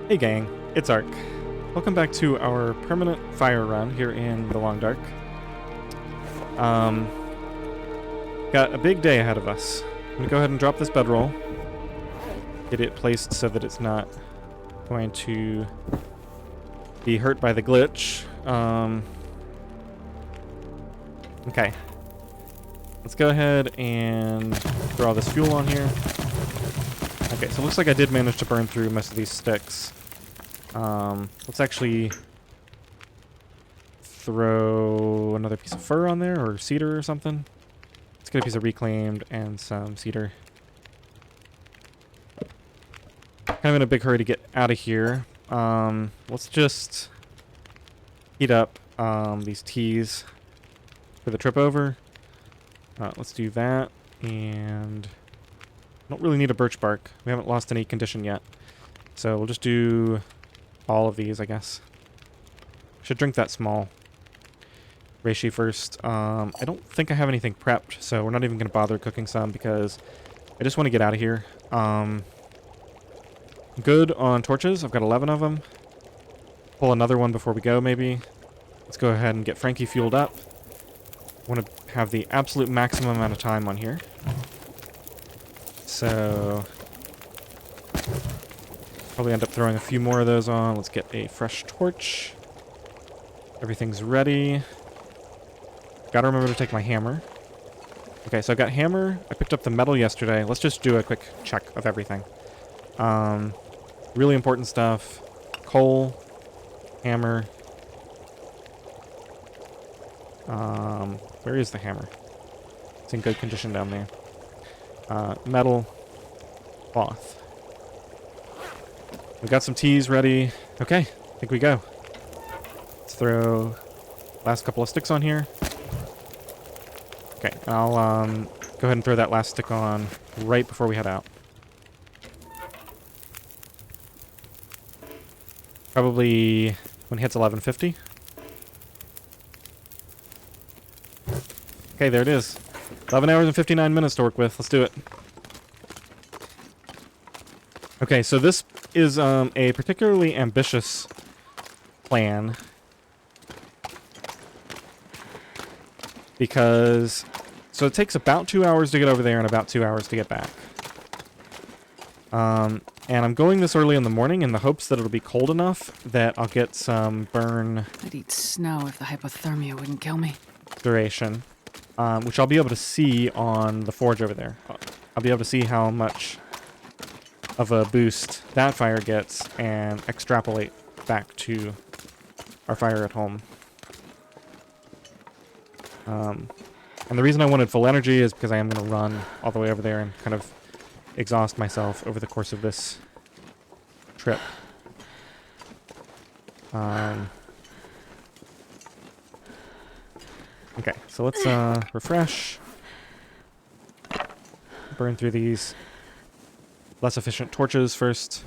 Hey gang, it's Ark. Welcome back to our permanent fire run here in the Long Dark. Got a big day ahead of us. I'm gonna go ahead and drop this bedroll. Get it placed so that it's not going to be hurt by the glitch. Okay. Let's go ahead and throw all this fuel on here. Okay, so it looks like I did manage to burn through most of these sticks. Let's actually throw another piece of fir on there, or cedar or something. Let's get a piece of reclaimed and some cedar. Kind of in a big hurry to get out of here. Let's just heat up these teas for the trip over. Let's do that, and I don't really need a birch bark. We haven't lost any condition yet. So we'll just do all of these, I guess. Should drink that small reishi first. I don't think I have anything prepped, so we're not even going to bother cooking some because I just want to get out of here. Good on torches. I've got 11 of them. Pull another one before we go, maybe. Let's go ahead and get Frankie fueled up. I want to have the absolute maximum amount of time on here. So probably end up throwing a few more of those on. Let's get a fresh torch. Everything's ready. Gotta remember to take my hammer. Okay, so I've got hammer. I picked up the metal yesterday. Let's just do a quick check of everything. Really important stuff. Coal, hammer. Where is the hammer? It's in good condition down there. Metal, cloth. We got some teas ready. Okay, I think we go. Let's throw last couple of sticks on here. Okay, I'll go ahead and throw that last stick on right before we head out. Probably when it hits 11:50. Okay, there it is. 11 hours and 59 minutes to work with. Let's do it. Okay, so this is a particularly ambitious plan because so it takes about 2 hours to get over there and about 2 hours to get back. And I'm going this early in the morning in the hopes that it'll be cold enough that I'll get some burn I'd eat snow if the hypothermia wouldn't kill me. duration, which I'll be able to see on the forge over there. I'll be able to see how much of a boost that fire gets and extrapolate back to our fire at home. And the reason I wanted full energy is because I am going to run all the way over there and kind of exhaust myself over the course of this trip. Okay, so let's refresh. Burn through these less efficient torches first.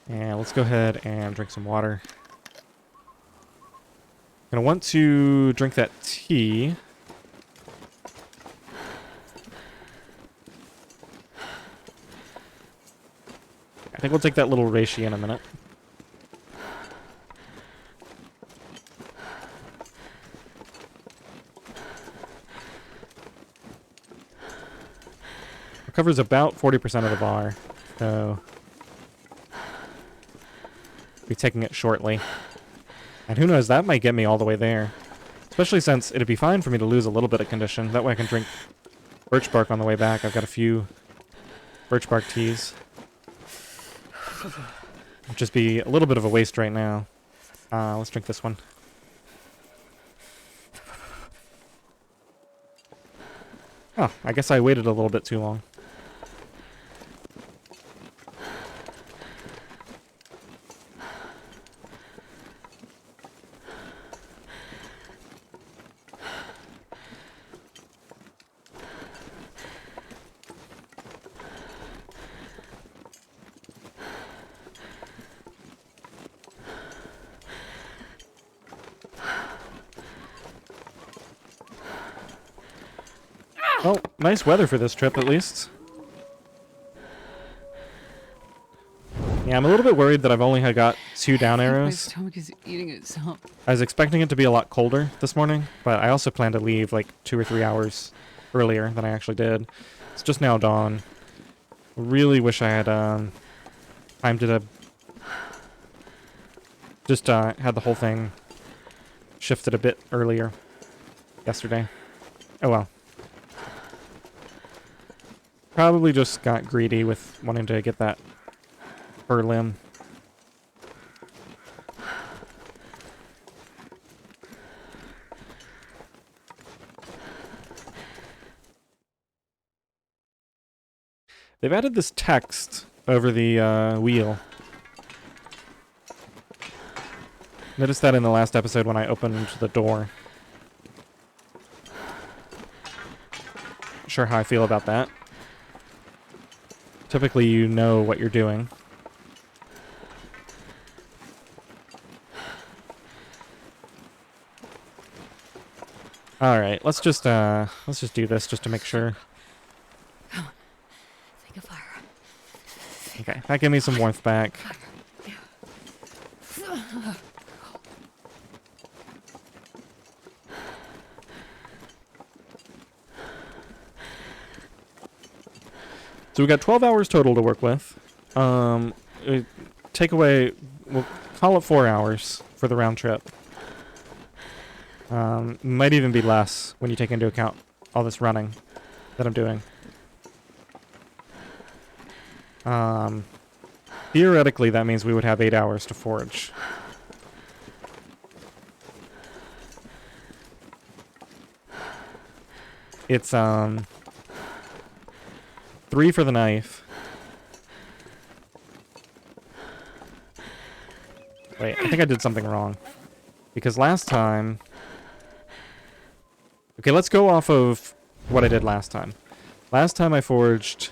And let's go ahead and drink some water. Gonna want to drink that tea. I think we'll take that little reishi in a minute. It covers about 40% of the bar, so I'll be taking it shortly. And who knows, that might get me all the way there. Especially since it'd be fine for me to lose a little bit of condition. That way I can drink birch bark on the way back. I've got a few birch bark teas. It'd just be a little bit of a waste right now. Let's drink this one. Oh, I guess I waited a little bit too long. Well, nice weather for this trip, at least. Yeah, I'm a little bit worried that I've only got 2 down I think my arrows. stomach is eating itself. I was expecting it to be a lot colder this morning, but I also plan to leave like 2 or 3 hours earlier than I actually did. It's just now dawn. Really wish I had timed it up. Just had the whole thing shifted a bit earlier yesterday. Oh well. Probably just got greedy with wanting to get that fur limb. They've added this text over the wheel. Noticed that in the last episode when I opened the door. Not sure how I feel about that. Typically you know what you're doing. Alright, let's just do this just to make sure. Think of fire. Okay, that gave me some warmth back. So we got 12 hours total to work with. Take away, we'll call it 4 hours for the round trip. Might even be less when you take into account all this running that I'm doing. Theoretically, that means we would have 8 hours to forge. It's 3 for the knife. Wait, I think I did something wrong. Because last time... Okay, let's go off of what I did last time. Last time I forged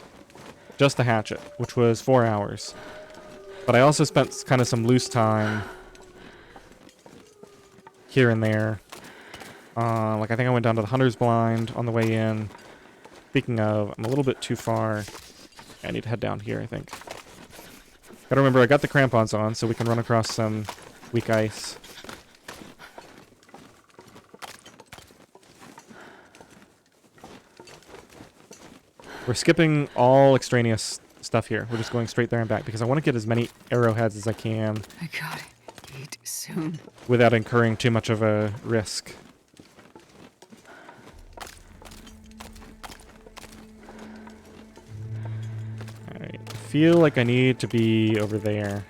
just the hatchet, which was 4 hours. But I also spent kind of some loose time here and there. Like I think I went down to the Hunter's Blind on the way in. Speaking of, I'm a little bit too far. I need to head down here, I think. Gotta remember, I got the crampons on, so we can run across some weak ice. We're skipping all extraneous stuff here. We're just going straight there and back, because I want to get as many arrowheads as I can. I gotta eat soon. Without incurring too much of a risk. Alright, I feel like I need to be over there.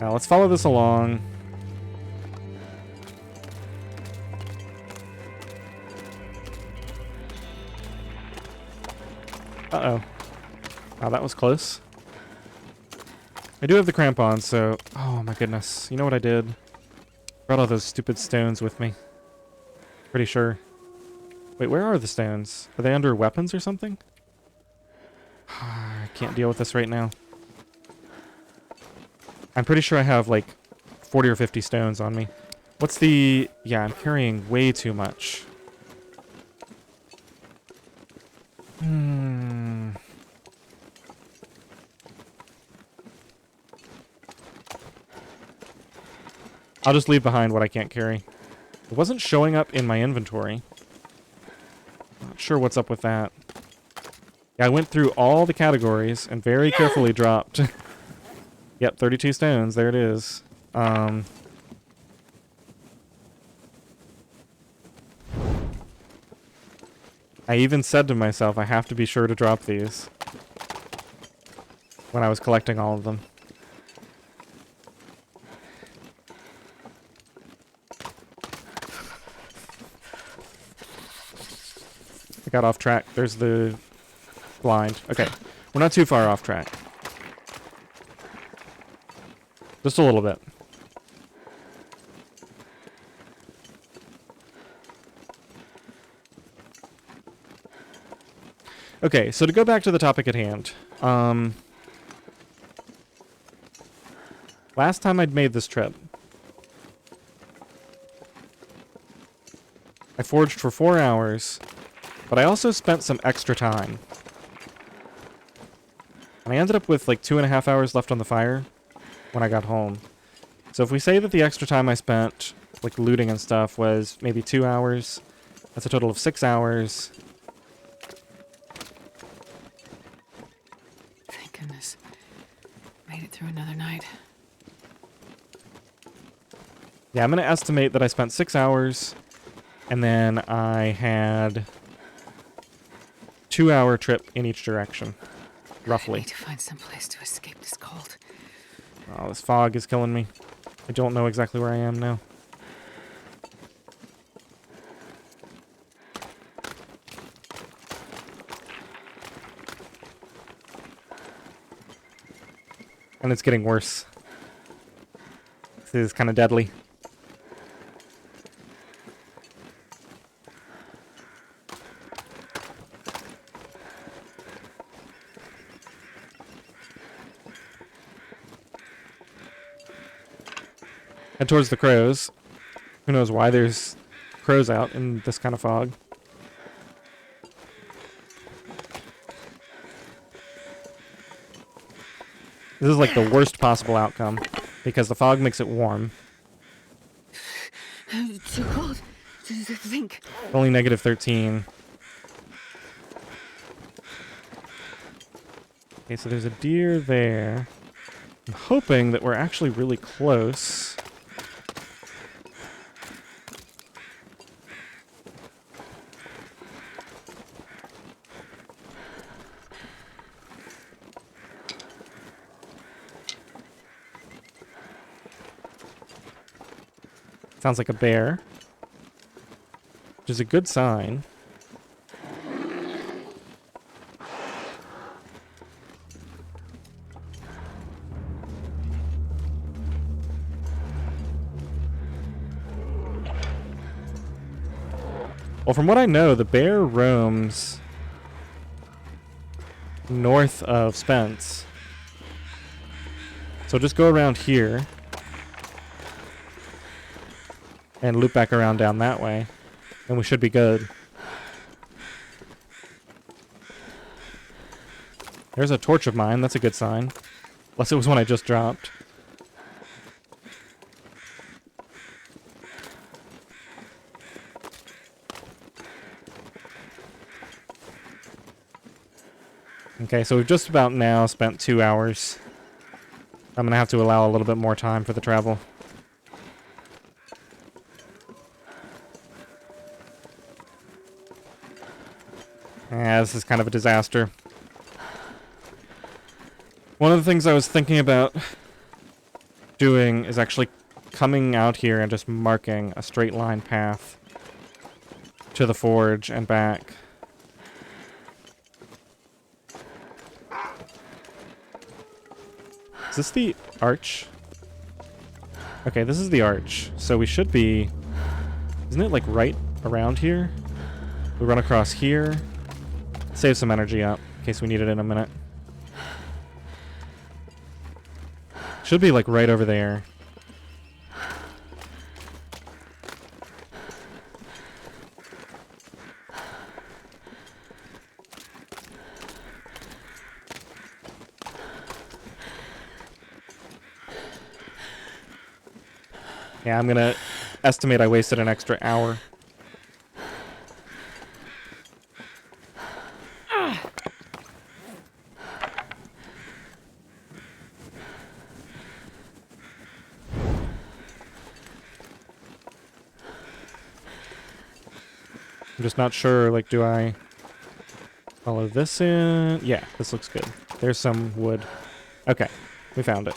Now let's follow this along. Uh-oh. Wow, that was close. I do have the crampons, so... Oh my goodness. You know what I did? Brought all those stupid stones with me. Pretty sure. Wait, where are the stones? Are they under weapons or something? I can't deal with this right now. I'm pretty sure I have like 40 or 50 stones on me. What's the... Yeah, I'm carrying way too much. I'll just leave behind what I can't carry. It wasn't showing up in my inventory. Not sure what's up with that. Yeah, I went through all the categories and very carefully dropped. Yep, 32 stones. There it is. I even said to myself, I have to be sure to drop these. When I was collecting all of them. I got off track. There's the blind. Okay, we're not too far off track. Just a little bit. Okay, so to go back to the topic at hand. Last time I'd made this trip, I forged for 4 hours, but I also spent some extra time. And I ended up with like 2.5 hours left on the fire when I got home. So if we say that the extra time I spent like looting and stuff was maybe 2 hours, that's a total of 6 hours. Thank goodness. Made it through another night. Yeah, I'm going to estimate that I spent 6 hours, and then I had 2-hour trip in each direction, I roughly. need to find some place to escape this cold. Oh, this fog is killing me. I don't know exactly where I am now. And it's getting worse. This is kind of deadly. Head towards the crows. Who knows why there's crows out in this kind of fog. This is like the worst possible outcome because the fog makes it warm. Too cold to think. Only negative 13. Okay, so there's a deer there. I'm hoping that we're actually really close. Sounds like a bear, which is a good sign. Well, from what I know, the bear roams north of Spence. So just go around here and loop back around down that way, and we should be good. There's a torch of mine. That's a good sign. Unless it was one I just dropped. Okay, so we've just about now spent 2 hours. I'm going to have to allow a little bit more time for the travel. Yeah, this is kind of a disaster. One of the things I was thinking about doing is actually coming out here and just marking a straight line path to the forge and back. Is this the arch? Okay, this is the arch. So we should be... Isn't it like right around here? We run across here. Save some energy up in case we need it in a minute. Should be like right over there. Yeah, I'm gonna estimate I wasted an extra hour. I'm just not sure, like, do I follow this in? Yeah, this looks good. There's some wood. Okay, we found it.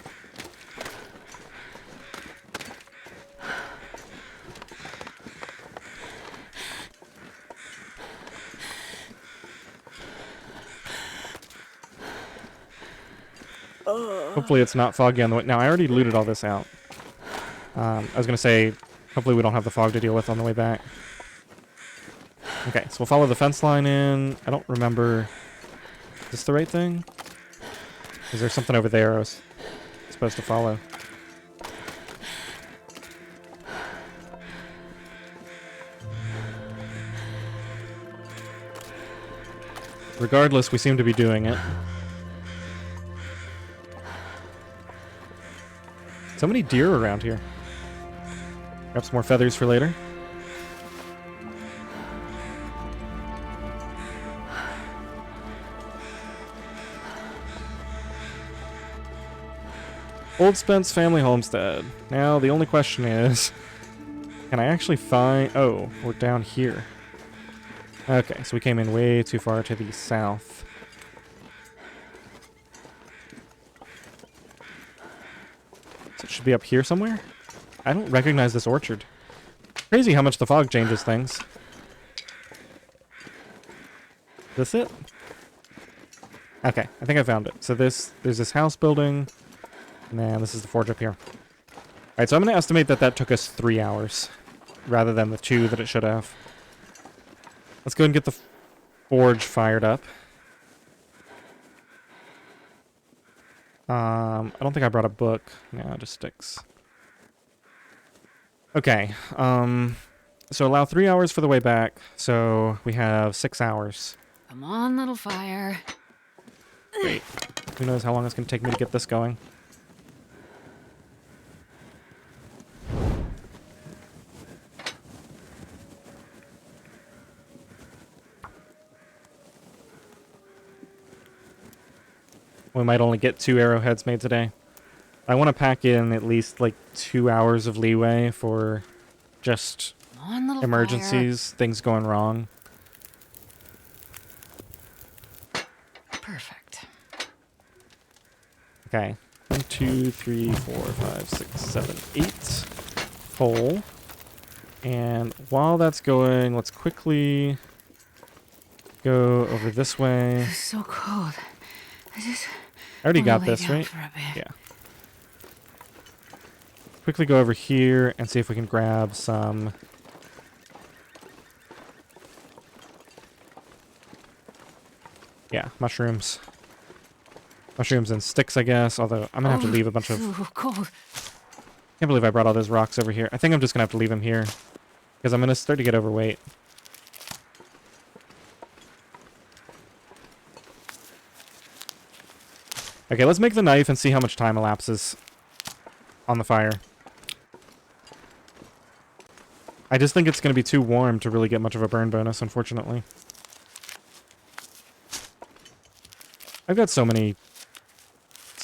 Hopefully it's not foggy on the way. Now, I already looted all this out. I was going to say, hopefully we don't have the fog to deal with on the way back. Okay, so we'll follow the fence line in. I don't remember. Is this the right thing? Is there something over there I was supposed to follow? Regardless, we seem to be doing it. So many deer around here. Grab some more feathers for later. Old Spence family homestead. Now the only question is, can I actually find... Oh, we're down here. Okay, so we came in way too far to the south. So it should be up here somewhere? I don't recognize this orchard. Crazy how much the fog changes things. Is this it? Okay, I think I found it. So there's this house building. And then this is the forge up here. Alright, so I'm going to estimate that that took us 3 hours. Rather than the 2 that it should have. Let's go and get the forge fired up. I don't think I brought a book. No, just sticks. Okay. So allow 3 hours for the way back. So we have 6 hours. Come on, little fire. Great. Who knows how long it's going to take me to get this going. We might only get 2 arrowheads made today. I want to pack in at least like 2 hours of leeway for just Come on, little emergencies, things going wrong. fire. Perfect. Okay. 1, 2, 3, 4, 5, 6, 7, 8. Full. And while that's going, let's quickly go over this way. It's so cold. I already wanna got lay this, down right? for a bit. Yeah. Quickly go over here and see if we can grab some... Yeah, mushrooms. Mushrooms and sticks, I guess, although I'm gonna have to leave a bunch of... So cold. Can't believe I brought all those rocks over here. I think I'm just gonna have to leave them here. Because I'm gonna start to get overweight. Okay, let's make the knife and see how much time elapses on the fire. I just think it's going to be too warm to really get much of a burn bonus, unfortunately. I've got so many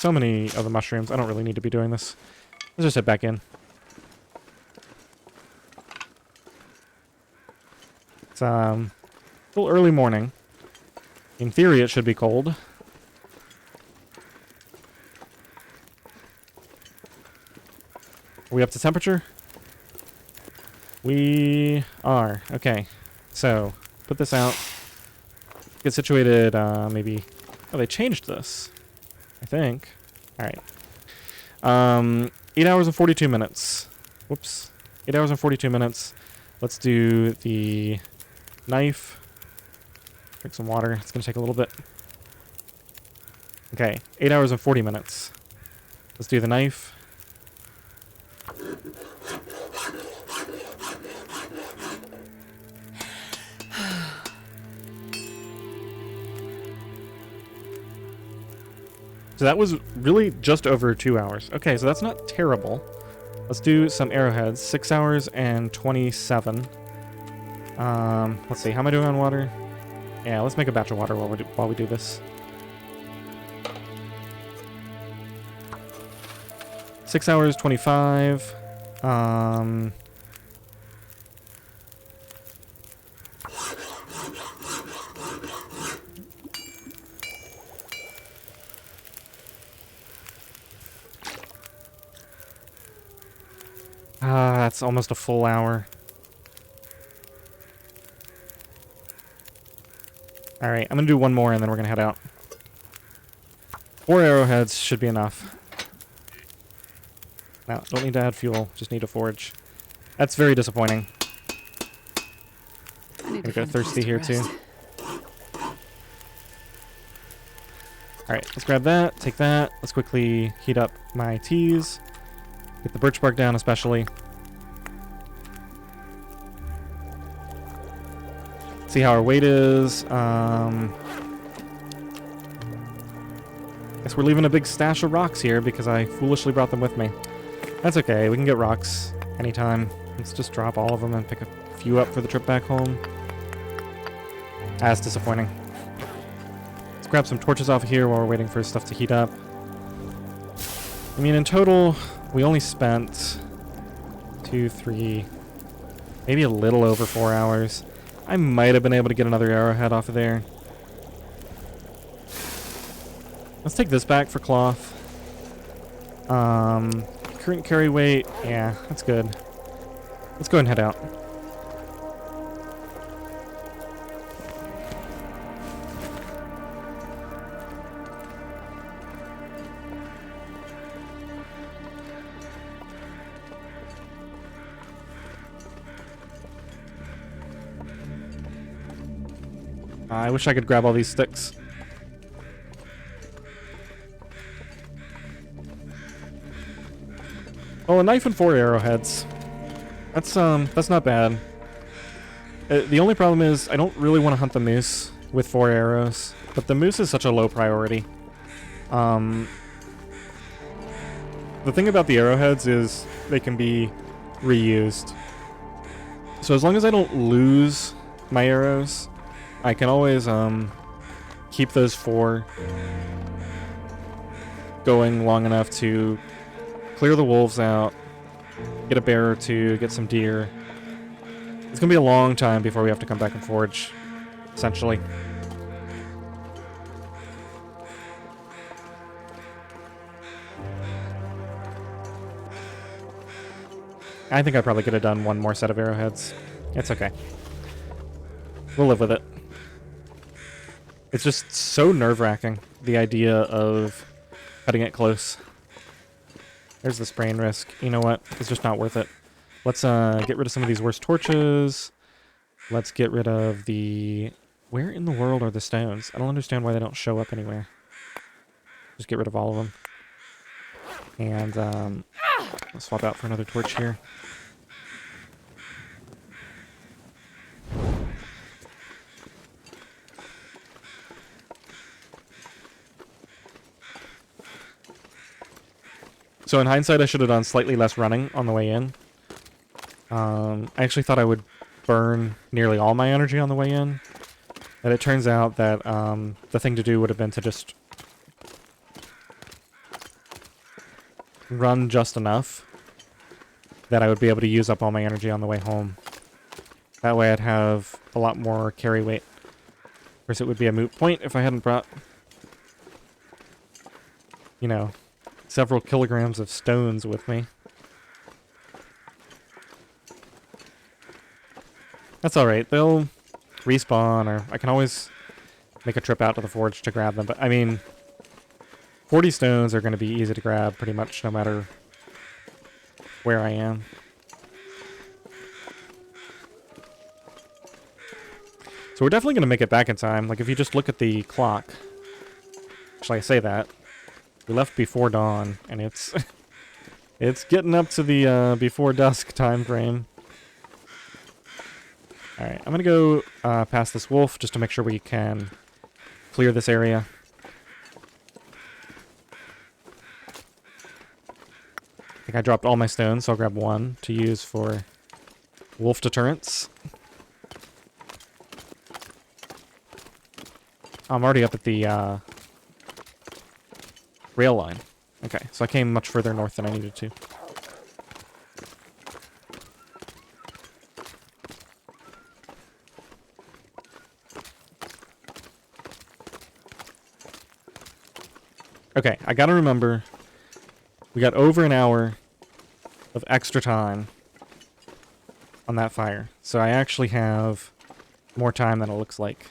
of the mushrooms. I don't really need to be doing this. Let's just head back in. It's a little early morning. In theory, it should be cold. Are we up to temperature? We are. Okay. So, put this out. Get situated, maybe... Oh, they changed this. I think. Alright. 8 hours and 42 minutes. Whoops. 8 hours and 42 minutes. Let's do the knife. Drink some water. It's going to take a little bit. Okay. 8 hours and 40 minutes. Let's do the knife. So that was really just over 2 hours. Okay, so that's not terrible. Let's do some arrowheads. 6 hours and 27. Let's see. How am I doing on water? Yeah, let's make a batch of water while we do this. 6 hours, 25. That's almost a full hour. Alright, I'm gonna do one more and then we're gonna head out. 4 arrowheads should be enough. No, don't need to add fuel, just need a forge. That's very disappointing. I Gonna go thirsty here too. Alright, let's grab that, take that. Let's quickly heat up my teas. Get the birch bark down especially. See how our weight is. Guess we're leaving a big stash of rocks here because I foolishly brought them with me. That's okay. We can get rocks anytime. Let's just drop all of them and pick a few up for the trip back home. That's disappointing. Let's grab some torches off here while we're waiting for stuff to heat up. I mean, in total, we only spent 2, 3, maybe a little over 4 hours. I might have been able to get another arrowhead off of there. Let's take this back for cloth. Current carry weight, yeah, that's good. Let's go ahead and head out. I wish I could grab all these sticks. Oh, a knife and 4 arrowheads. That's not bad. The only problem is I don't really want to hunt the moose with 4 arrows, but the moose is such a low priority. The thing about the arrowheads is they can be reused. So as long as I don't lose my arrows, I can always keep those 4 going long enough to clear the wolves out, get a bear or 2, get some deer. It's gonna be a long time before we have to come back and forage, essentially. I think I probably could have done 1 more set of arrowheads. It's okay. We'll live with it. It's just so nerve-wracking, the idea of cutting it close. There's the sprain risk. You know what? It's just not worth it. Let's get rid of some of these worst torches. Let's get rid of the... Where in the world are the stones? I don't understand why they don't show up anywhere. Just get rid of all of them. And let's swap out for another torch here. So in hindsight, I should have done slightly less running on the way in. I actually thought I would burn nearly all my energy on the way in. But it turns out that the thing to do would have been to just run just enough that I would be able to use up all my energy on the way home. That way I'd have a lot more carry weight. Of course, it would be a moot point if I hadn't brought, you know, several kilograms of stones with me. That's alright, they'll respawn, or I can always make a trip out to the forge to grab them, but I mean, 40 stones are going to be easy to grab pretty much no matter where I am. So we're definitely going to make it back in time. Like, if you just look at the clock, actually I say that, we left before dawn, and it's it's getting up to the before dusk time frame. Alright, I'm gonna go past this wolf just to make sure we can clear this area. I think I dropped all my stones, so I'll grab 1 to use for wolf deterrence. I'm already up at the rail line. Okay, so I came much further north than I needed to. Okay, I gotta remember, we got over an hour of extra time on that fire. So I actually have more time than it looks like.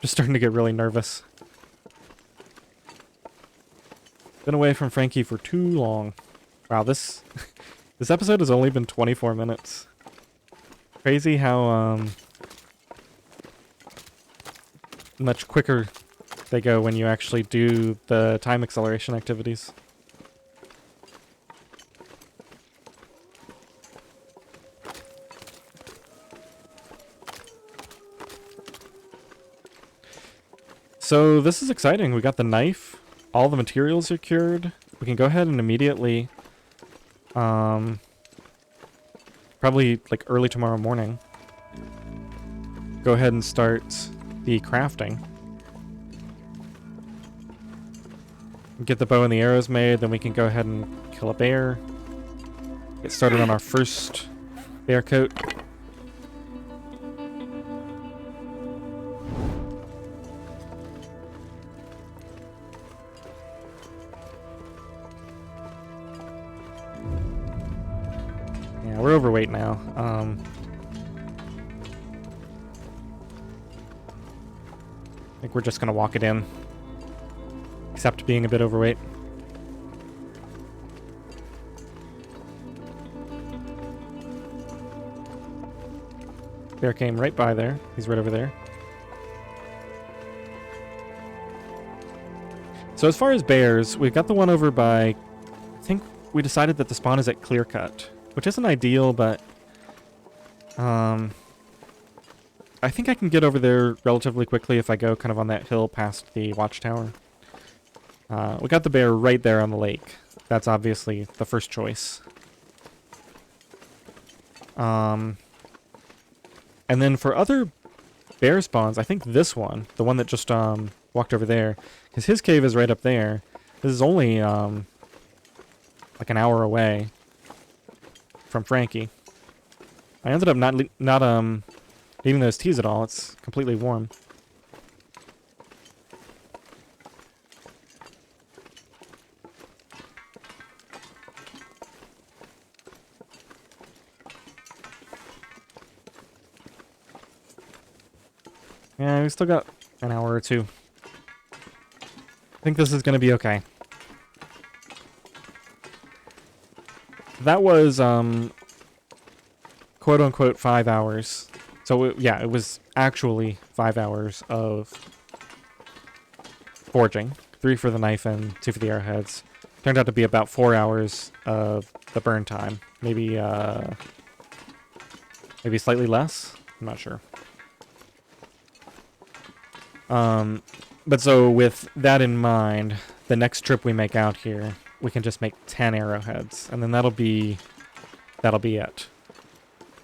Just starting to get really nervous. Been away from Frankie for too long. Wow, this this episode has only been 24 minutes. Crazy how much quicker they go when you actually do the time acceleration activities. So this is exciting. We got the knife. All the materials are cured. We can go ahead and immediately Probably like early tomorrow morning, go ahead and start the crafting. Get the bow and the arrows made, then we can go ahead and kill a bear. Get started on our first bear coat. Yeah, we're overweight now. I think we're just gonna walk it in. Except being a bit overweight. Bear came right by there. He's right over there. So as far as bears, we've got the one over by... I think we decided that the spawn is at Clear Cut, which isn't ideal, but... I think I can get over there relatively quickly if I go kind of on that hill past the watchtower. We got the bear right there on the lake. That's obviously the first choice. And then for other bear spawns, I think this one, the one that just walked over there, because his cave is right up there. This is only like an hour away from Frankie. I ended up not needing those teas at all. It's completely warm. Yeah, we still got an hour or two. I think this is going to be okay. That was, quote-unquote 5 hours. So, yeah, it was actually 5 hours of forging. 3 for the knife and 2 for the arrowheads. Turned out to be about 4 hours of the burn time. Maybe slightly less? I'm not sure. But so with that in mind, the next trip we make out here, we can just make 10 arrowheads, and then that'll be it.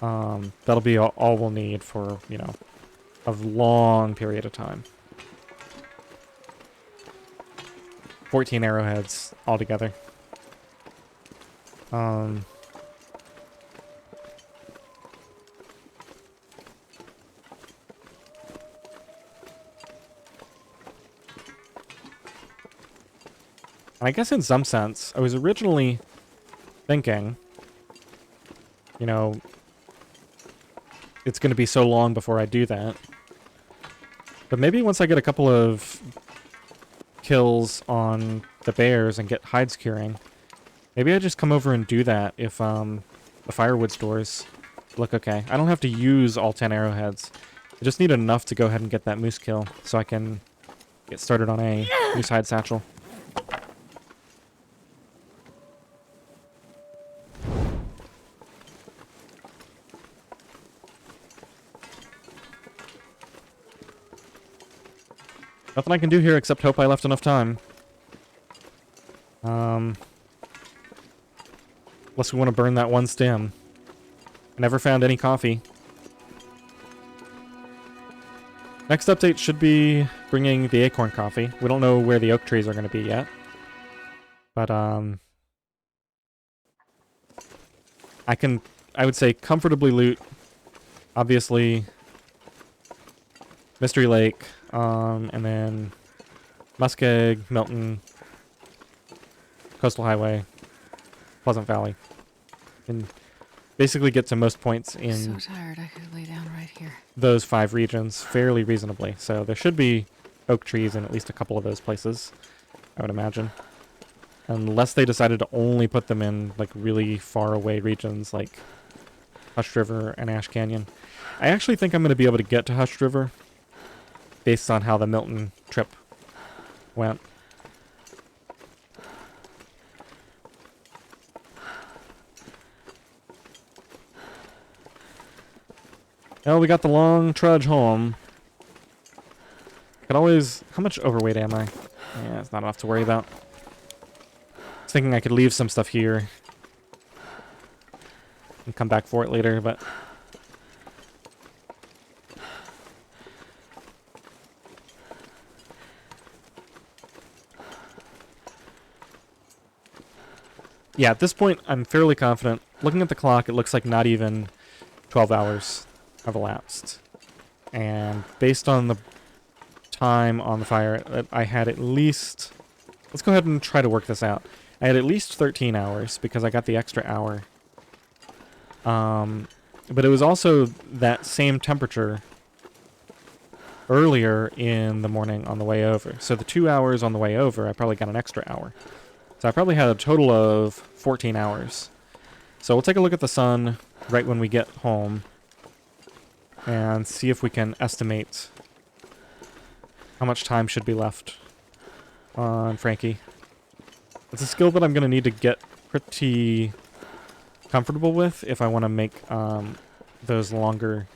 That'll be all we'll need for, you know, a long period of time. 14 arrowheads altogether. I guess in some sense, I was originally thinking, you know, it's going to be so long before I do that. But maybe once I get a couple of kills on the bears and get hides curing, maybe I just come over and do that if the firewood stores look okay. I don't have to use all 10 arrowheads. I just need enough to go ahead and get that moose kill so I can get started on a moose hide satchel. Nothing I can do here except hope I left enough time. Unless we want to burn that one stem. I never found any coffee. Next update should be bringing the acorn coffee. We don't know where the oak trees are going to be yet. But, I would say comfortably loot, obviously, Mystery Lake, and then Muskeg, Milton, Coastal Highway, Pleasant Valley. And basically get to most points in So tired I could lay down right here. those 5 regions fairly reasonably. So there should be oak trees in at least a couple of those places, I would imagine. Unless they decided to only put them in like really far away regions like Hushed River and Ash Canyon. I actually think I'm going to be able to get to Hushed River based on how the Milton trip went. Well, we got the long trudge home. Could always... How much overweight am I? Yeah, it's not enough to worry about. I was thinking I could leave some stuff here. and come back for it later, but... Yeah, at this point, I'm fairly confident. Looking at the clock, it looks like not even 12 hours have elapsed. And based on the time on the fire, I had at least... Let's go ahead and try to work this out. I had at least 13 hours because I got the extra hour. But it was also that same temperature earlier in the morning on the way over. So the 2 hours on the way over, I probably got an extra hour. So I probably had a total of 14 hours. So we'll take a look at the sun right when we get home and see if we can estimate how much time should be left on Frankie. It's a skill that I'm going to need to get pretty comfortable with if I want to make those longer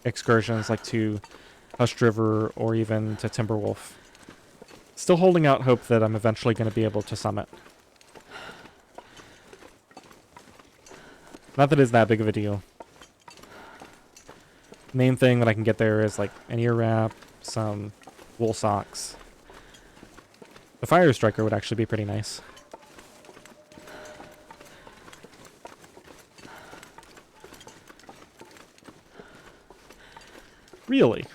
excursions, like to Hushed River or even to Timberwolf. Still holding out hope that I'm eventually going to be able to summit. Not that it's that big of a deal. Main thing that I can get there is like an ear wrap, some wool socks. The fire striker would actually be pretty nice. Really?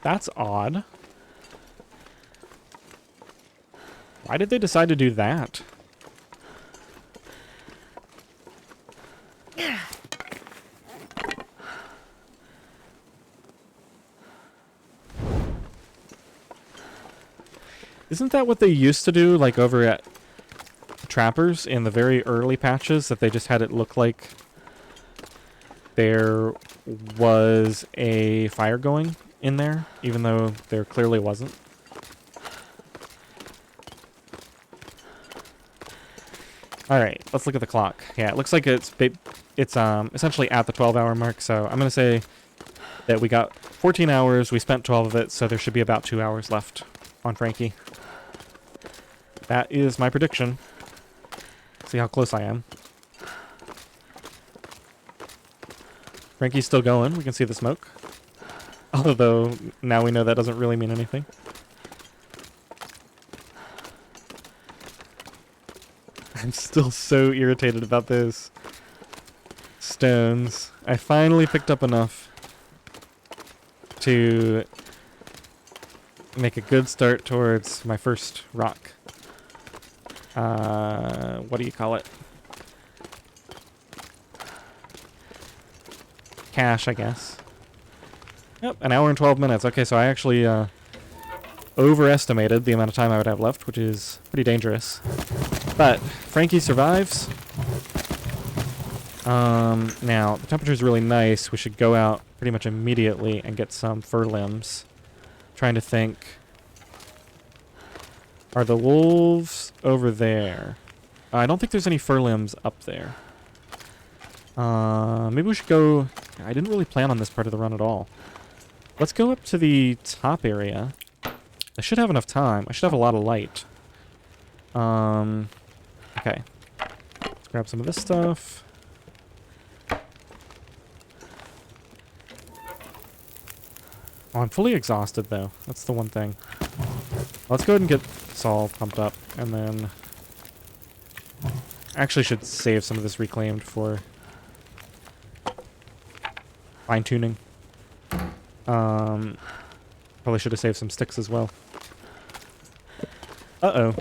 That's odd. Why did they decide to do that? Isn't that what they used to do, like over at Trappers in the very early patches, that they just had it look like there was a fire going in there, even though there clearly wasn't? Alright, let's look at the clock. Yeah, it looks like it's essentially at the 12-hour mark, so I'm going to say that we got 14 hours, we spent 12 of it, so there should be about 2 hours left on Frankie. That is my prediction. See how close I am. Frankie's still going. We can see the smoke. Although, now we know that doesn't really mean anything. I'm still so irritated about those stones. I finally picked up enough to make a good start towards my first rock. What do you call it? Cache, I guess. Yep, an hour and 12 minutes. Okay, so I actually overestimated the amount of time I would have left, which is pretty dangerous. But Frankie survives. Now, the temperature's really nice. We should go out pretty much immediately and get some fur limbs. Trying to think. Are the wolves over there? I don't think there's any fur limbs up there. Maybe we should go... I didn't really plan on this part of the run at all. Let's go up to the top area. I should have enough time. I should have a lot of light. Okay. Let's grab some of this stuff. Oh, I'm fully exhausted, though. That's the one thing. Let's go ahead and get Saul pumped up, and then... Actually should save some of this reclaimed for fine-tuning. Probably should have saved some sticks as well. Uh-oh.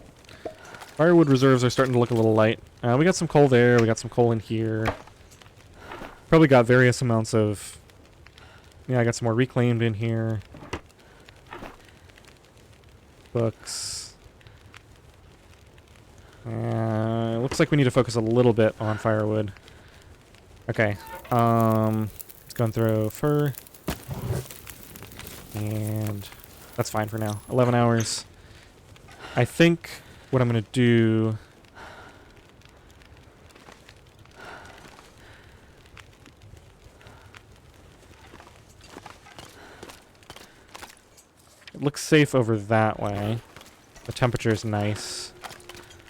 Firewood reserves are starting to look a little light. We got some coal there, we got some coal in here. Probably got various amounts of... Yeah, I got some more reclaimed in here. Books. Looks like we need to focus a little bit on firewood. Okay. Let's go and throw fur. And that's fine for now. 11 hours. I think what I'm going to do... It looks safe over that way. The temperature is nice.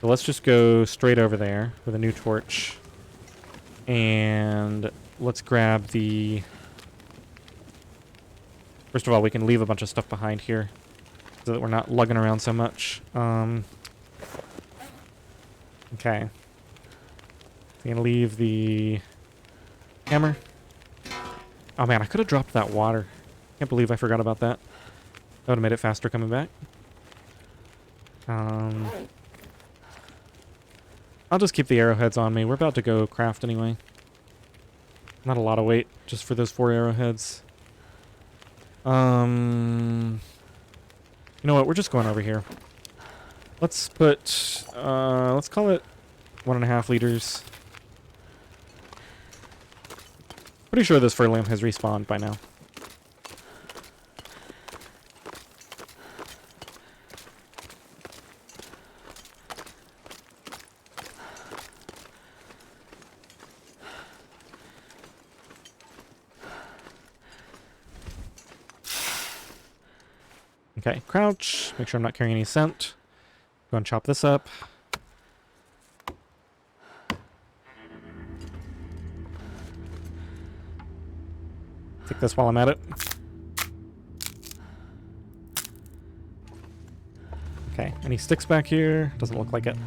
So let's just go straight over there with a new torch. And let's grab the... First of all, we can leave a bunch of stuff behind here so that we're not lugging around so much. Okay. I'm gonna leave the hammer. Oh man, I could have dropped that water. Can't believe I forgot about that. That would have made it faster coming back. I'll just keep the arrowheads on me. We're about to go craft anyway. Not a lot of weight, just for those 4 arrowheads. You know what? We're just going over here. Let's put, let's call it 1.5 liters. Pretty sure this fur lamb has respawned by now. Okay, crouch. Make sure I'm not carrying any scent. Go and chop this up. Take this while I'm at it. Okay, any sticks back here? Doesn't look like it.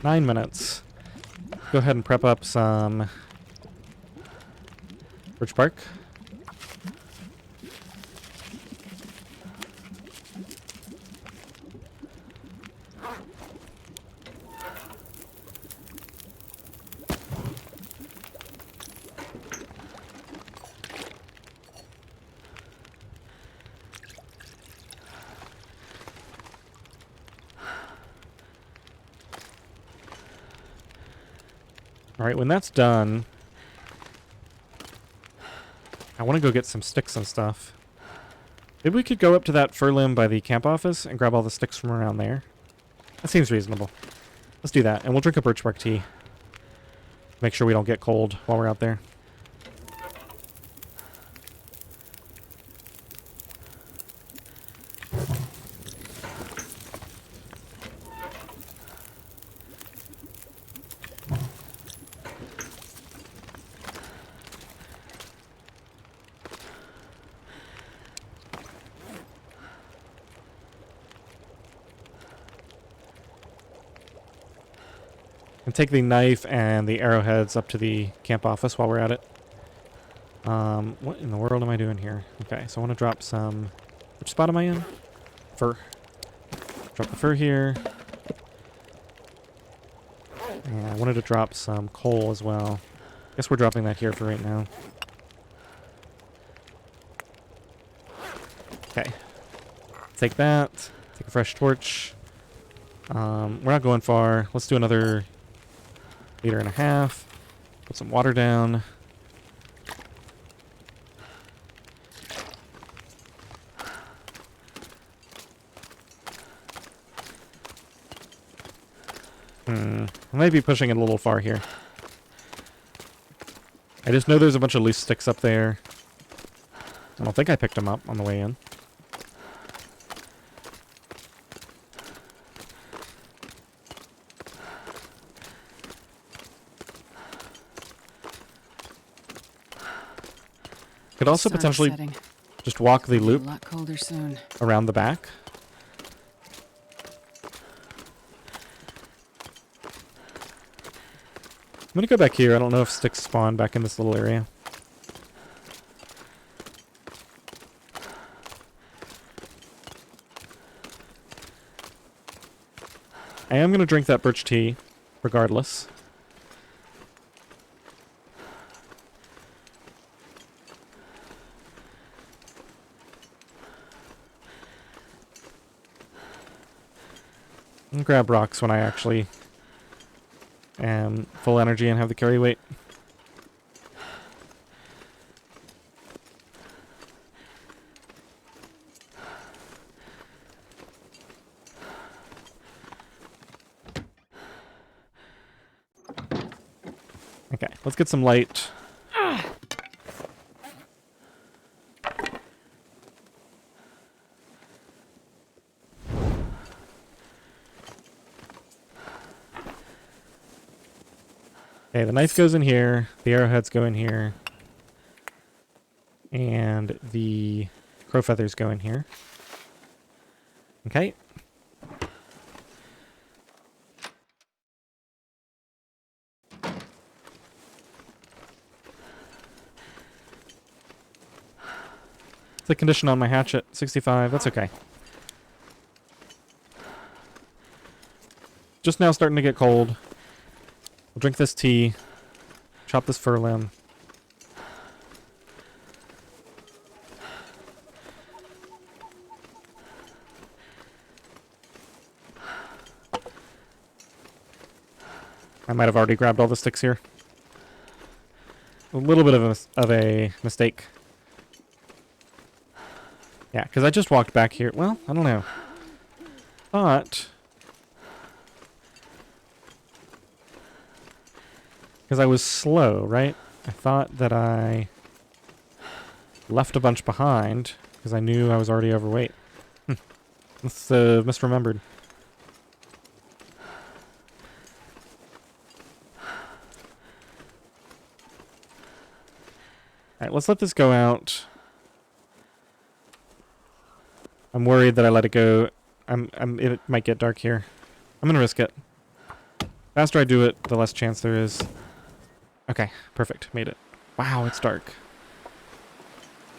Nine minutes. Go ahead and prep up some birch bark. Alright, when that's done, I want to go get some sticks and stuff. Maybe we could go up to that fur limb by the camp office and grab all the sticks from around there. That seems reasonable. Let's do that, and we'll drink a birch bark tea. Make sure we don't get cold while we're out there. And take the knife and the arrowheads up to the camp office while we're at it. What in the world am I doing here? Okay, so I want to drop some... Which spot am I in? Fur. Drop the fur here. And I wanted to drop some coal as well. Guess we're dropping that here for right now. Okay. Take that. Take a fresh torch. We're not going far. Let's do another 1.5 liters. Put some water down. I might be pushing it a little far here. I just know there's a bunch of loose sticks up there. I don't think I picked them up on the way in. Could also potentially just walk the loop a lot colder soon. around the back. I'm gonna go back here. I don't know if sticks spawn back in this little area. I am gonna drink that birch tea, regardless. And grab rocks when I actually am full energy and have the carry weight. Okay, let's get some light. Okay, the knife goes in here, the arrowheads go in here, and the crow feathers go in here. Okay. The condition on my hatchet, 65, that's okay. Just now starting to get cold. We'll drink this tea, chop this fir limb. I might have already grabbed all the sticks here. A little bit of a mistake. Yeah, because I just walked back here. Well, I don't know. Thought... Because I was slow, right? I thought that I left a bunch behind because I knew I was already overweight. That's misremembered. Alright, let's let this go out. I'm worried that I let it go. It might get dark here. I'm gonna risk it. The faster I do it, the less chance there is. Okay, perfect. Made it. Wow, it's dark.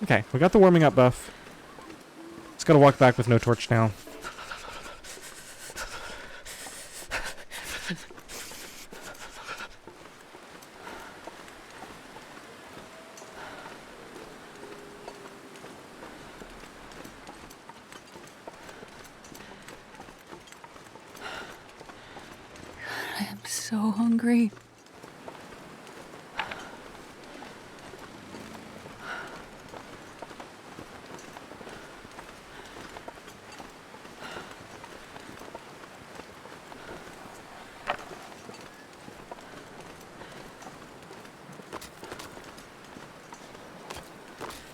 Okay, we got the warming up buff. Just gotta walk back with no torch now. I am so hungry.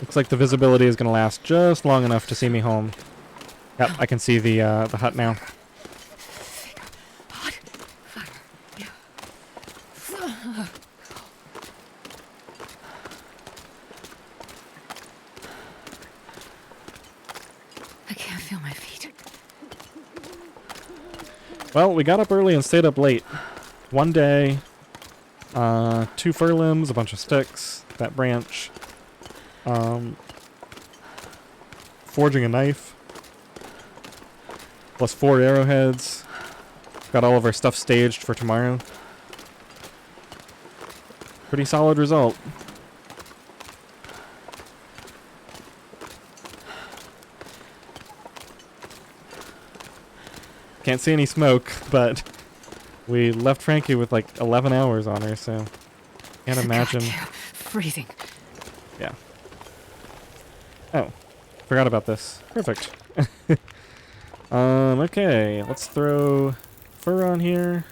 Looks like the visibility is gonna last just long enough to see me home. Yep, I can see the hut now. Hot fire. I can't feel my feet. Well, we got up early and stayed up late. One day, 2 fir limbs, a bunch of sticks, that branch, forging a knife, plus 4 arrowheads. Got all of our stuff staged for tomorrow. Pretty solid result. Can't see any smoke, but we left Frankie with like 11 hours on her, so can't imagine. Goddamn, freezing. Yeah. Oh, forgot about this. Perfect. Okay, let's throw fur on here.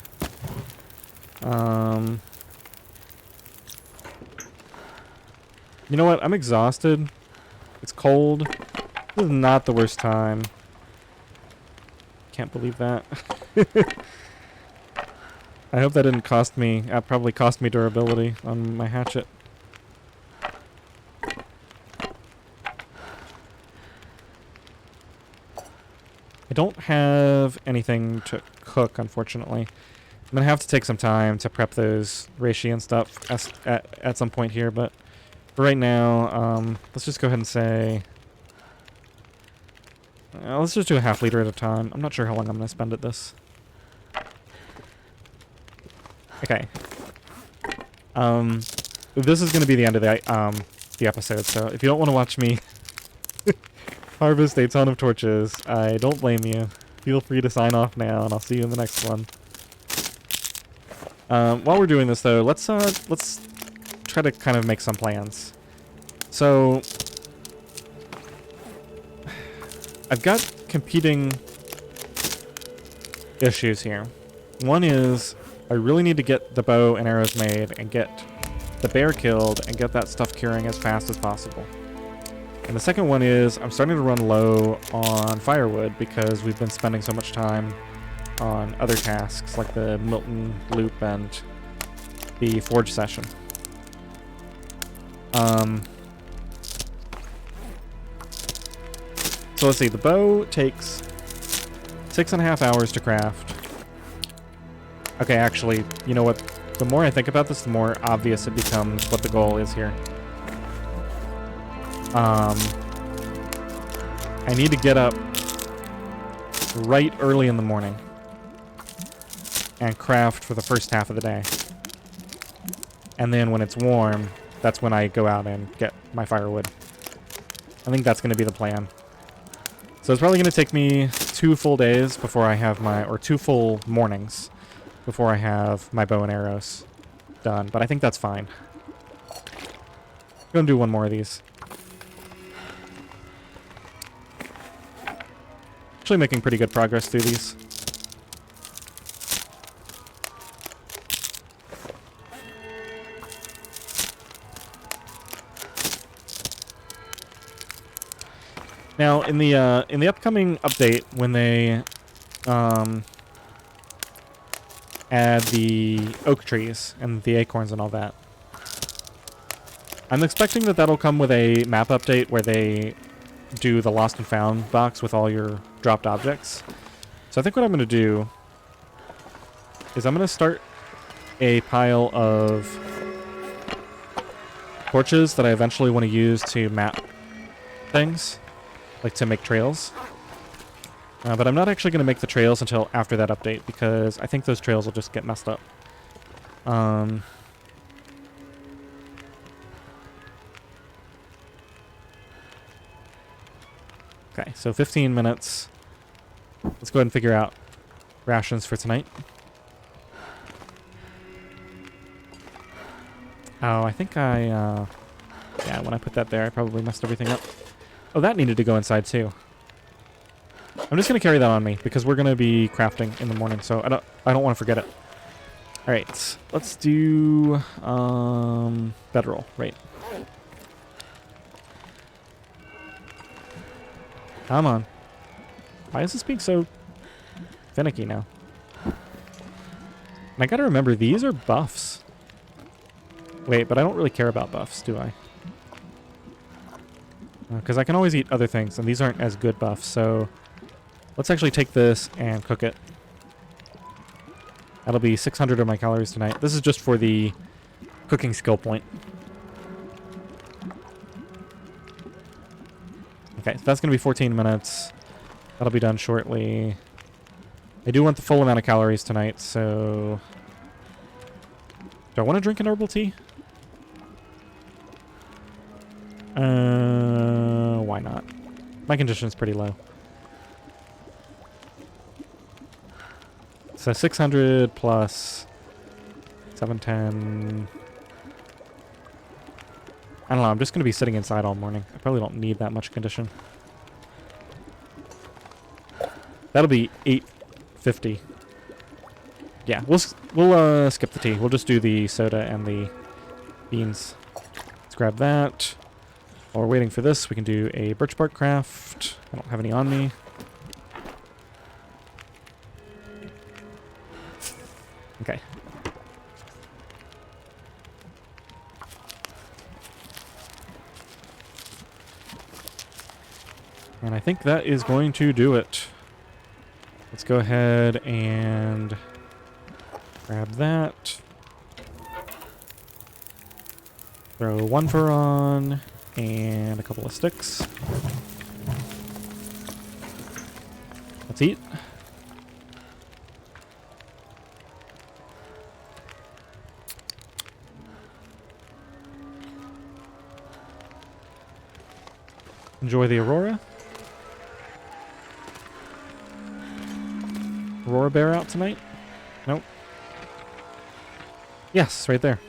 You know what? I'm exhausted. It's cold. This is not the worst time. Can't believe that. I hope that didn't cost me. That probably cost me durability on my hatchet. I don't have anything to cook, unfortunately. I'm gonna have to take some time to prep those reishi and stuff at some point here, but for right now, let's just go ahead and say... let's just do a half liter at a time. I'm not sure how long I'm gonna spend at this. Okay. This is gonna be the end of the episode, so if you don't want to watch me harvest a ton of torches, I don't blame you. Feel free to sign off now, and I'll see you in the next one. While we're doing this, though, let's try to kind of make some plans. So, I've got competing issues here. One is I really need to get the bow and arrows made and get the bear killed and get that stuff curing as fast as possible. And the second one is I'm starting to run low on firewood because we've been spending so much time on other tasks like the Milton loop and the forge session. So let's see, the bow takes 6.5 hours to craft. Okay, actually, you know what? The more I think about this, the more obvious it becomes what the goal is here. I need to get up right early in the morning and craft for the first half of the day. And then when it's warm, that's when I go out and get my firewood. I think that's going to be the plan. So it's probably going to take me 2 full days before I have my, or 2 full mornings before I have my bow and arrows done. But I think that's fine. I'm going to do one more of these. Actually making pretty good progress through these. Now, in the upcoming update, when they add the oak trees and the acorns and all that, I'm expecting that that'll come with a map update where they do the lost and found box with all your dropped objects. So I think what I'm going to do is I'm going to start a pile of torches that I eventually want to use to map things. Like to make trails. But I'm not actually going to make the trails until after that update because I think those trails will just get messed up. Okay, so 15 minutes. Let's go ahead and figure out rations for tonight. Oh, I think yeah, when I put that there, I probably messed everything up. Oh, that needed to go inside too. I'm just gonna carry that on me because we're gonna be crafting in the morning, so I don't want to forget it. All right, let's do bedroll. Right. Come on. Why is this being so finicky now? And I gotta remember these are buffs. Wait, but I don't really care about buffs, do I? Because I can always eat other things, and these aren't as good buffs, so let's actually take this and cook it. That'll be 600 of my calories tonight. This is just for the cooking skill point. Okay, so that's going to be 14 minutes. That'll be done shortly. I do want the full amount of calories tonight, so... Do I want to drink an herbal tea? Why not? My condition's pretty low. So 600 plus 710. I don't know, I'm just going to be sitting inside all morning. I probably don't need that much condition. That'll be 850. Yeah, we'll skip the tea. We'll just do the soda and the beans. Let's grab that. While we're waiting for this, we can do a birch bark craft. I don't have any on me. Okay. And I think that is going to do it. Let's go ahead and grab that. Throw one fur on and a couple of sticks. Let's eat. Enjoy the aurora. Aurora bear out tonight? Nope. Yes, right there.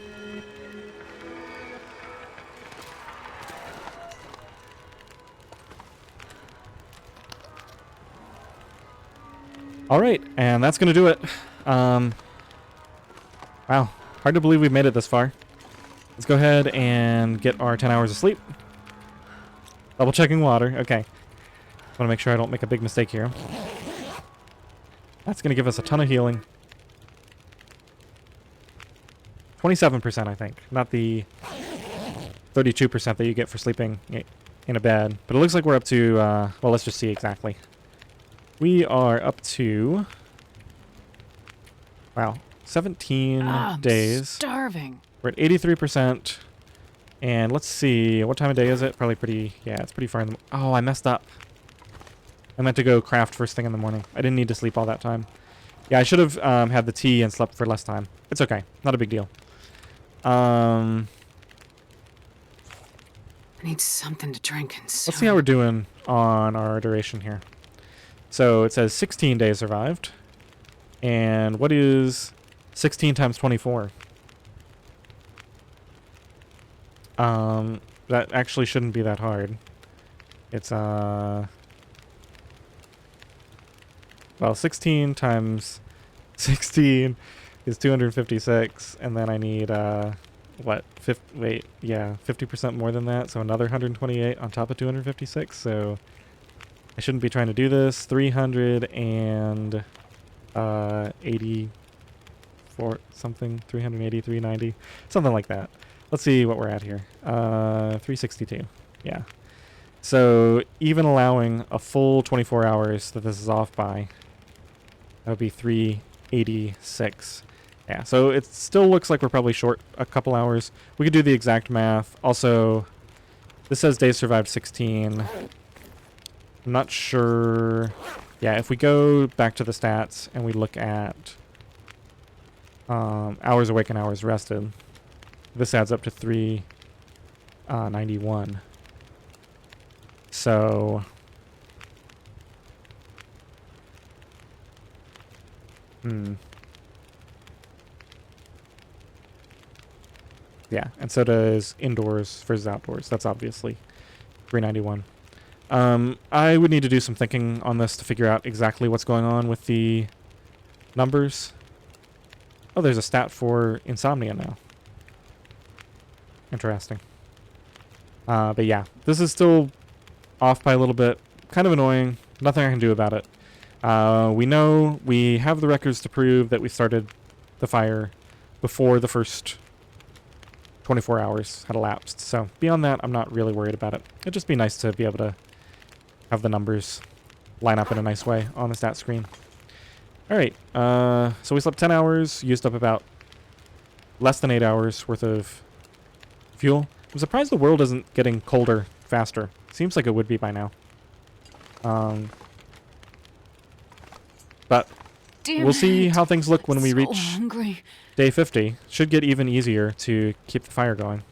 All right, and that's going to do it. Wow. Hard to believe we've made it this far. Let's go ahead and get our 10 hours of sleep. Double checking water. Okay. Want to make sure I don't make a big mistake here. That's going to give us a ton of healing. 27%, I think. Not the 32% that you get for sleeping in a bed. But it looks like we're up to, well, let's just see exactly. We are up to, wow, 17 I'm days. starving. We're at 83%. And let's see, what time of day is it? Probably pretty, yeah, it's pretty far in the, oh, I messed up. I meant to go craft first thing in the morning. I didn't need to sleep all that time. Yeah, I should have had the tea and slept for less time. It's okay. Not a big deal. I need something to drink and Let's see how we're doing on our duration here. So it says 16 days survived. And what is 16 times 24? That actually shouldn't be that hard. It's, well, 16 times 16 is 256, and then I need, what, 50% more than that, so another 128 on top of 256, so I shouldn't be trying to do this. 384 something, 380, 390, something like that. Let's see what we're at here. 362, yeah. So even allowing a full 24 hours that this is off by, that would be 386. Yeah, so it still looks like we're probably short a couple hours. We could do the exact math. Also, this says days survived 16. I'm not sure. Yeah, if we go back to the stats and we look at hours awake and hours rested, this adds up to 391. So, yeah, and so does indoors versus outdoors. That's obviously 391. I would need to do some thinking on this to figure out exactly what's going on with the numbers. Oh, there's a stat for insomnia now. Interesting. But yeah, this is still off by a little bit. Kind of annoying. Nothing I can do about it. We know we have the records to prove that we started the fire before the first 24 hours had elapsed. So beyond that, I'm not really worried about it. It'd just be nice to be able to have the numbers line up in a nice way on the stat screen. Alright, so we slept 10 hours, used up about less than 8 hours worth of fuel. I'm surprised the world isn't getting colder faster. Seems like it would be by now. But we'll see how things look when we reach day 50. Should get even easier to keep the fire going.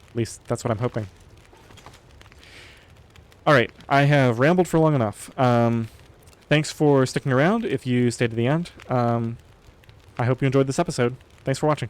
At least that's what I'm hoping. Alright, I have rambled for long enough. Thanks for sticking around if you stayed to the end. I hope you enjoyed this episode. Thanks for watching.